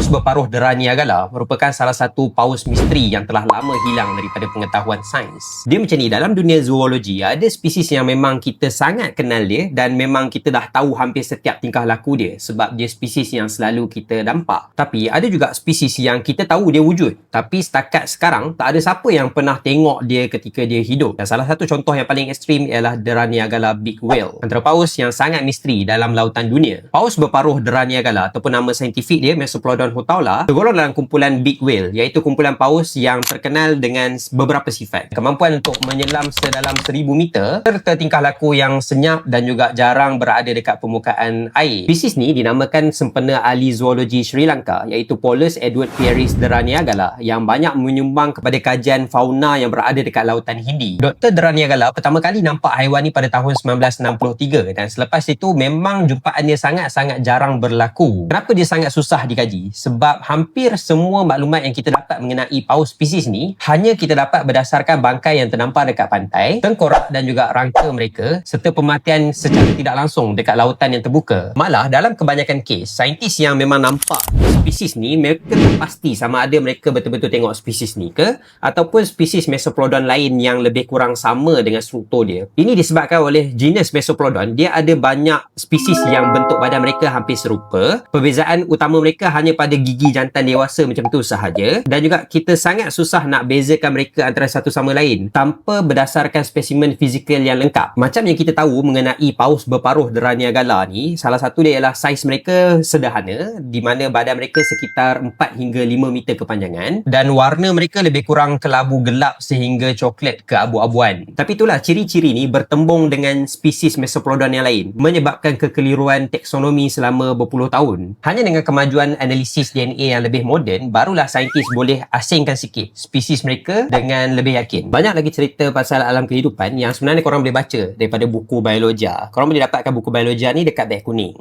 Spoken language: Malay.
Paus berparuh dera Niagara merupakan salah satu paus misteri yang telah lama hilang daripada pengetahuan sains. Dia macam ni, dalam dunia zoologi ada spesies yang memang kita sangat kenal dia dan memang kita dah tahu hampir setiap tingkah laku dia sebab dia spesies yang selalu kita nampak. Tapi ada juga spesies yang kita tahu dia wujud tapi setakat sekarang tak ada siapa yang pernah tengok dia ketika dia hidup. Dan salah satu contoh yang paling ekstrim ialah dera Niagara Big Whale, antara paus yang sangat misteri dalam lautan dunia. Paus berparuh dera Niagara ataupun nama saintifik dia Mesoplodon hotaula tergolong dalam kumpulan Big Whale, iaitu kumpulan paus yang terkenal dengan beberapa sifat. Kemampuan untuk menyelam sedalam 1000 meter serta tingkah laku yang senyap dan juga jarang berada dekat permukaan air. Spesies ni dinamakan sempena ahli zoologi Sri Lanka iaitu Paulus Edward Pieris dera Niagara yang banyak menyumbang kepada kajian fauna yang berada dekat lautan Hindi. Dr. dera Niagara pertama kali nampak haiwan ni pada tahun 1963 dan selepas itu memang jumpaannya sangat-sangat jarang berlaku. Kenapa dia sangat susah dikaji? Sebab hampir semua maklumat yang kita dapat mengenai paus spesies ni hanya kita dapat berdasarkan bangkai yang ternampak dekat pantai, tengkorak dan juga rangka mereka serta pematian secara tidak langsung dekat lautan yang terbuka. Malah dalam kebanyakan kes, saintis yang memang nampak spesies ni mereka tak pasti sama ada mereka betul-betul tengok spesies ni ke ataupun spesies Mesoplodon lain yang lebih kurang sama dengan struktur dia. Ini disebabkan oleh genus Mesoplodon, dia ada banyak spesies yang bentuk badan mereka hampir serupa. Perbezaan utama mereka hanya pada gigi jantan dewasa macam tu sahaja, dan juga kita sangat susah nak bezakan mereka antara satu sama lain tanpa berdasarkan spesimen fizikal yang lengkap. Macam yang kita tahu mengenai paus berparuh dera Niagara ni, salah satu dia ialah saiz mereka sederhana di mana badan mereka sekitar 4 hingga 5 meter kepanjangan dan warna mereka lebih kurang kelabu gelap sehingga coklat keabu-abuan. Tapi itulah ciri-ciri ni bertembung dengan spesies Mesoplodon yang lain menyebabkan kekeliruan taksonomi selama berpuluh tahun. Hanya dengan kemajuan analisis DNA yang lebih moden, barulah saintis boleh asingkan sikit spesies mereka dengan lebih yakin. Banyak lagi cerita pasal alam kehidupan yang sebenarnya korang boleh baca daripada buku biologia. Korang boleh dapatkan buku biologia ni dekat beg kuning.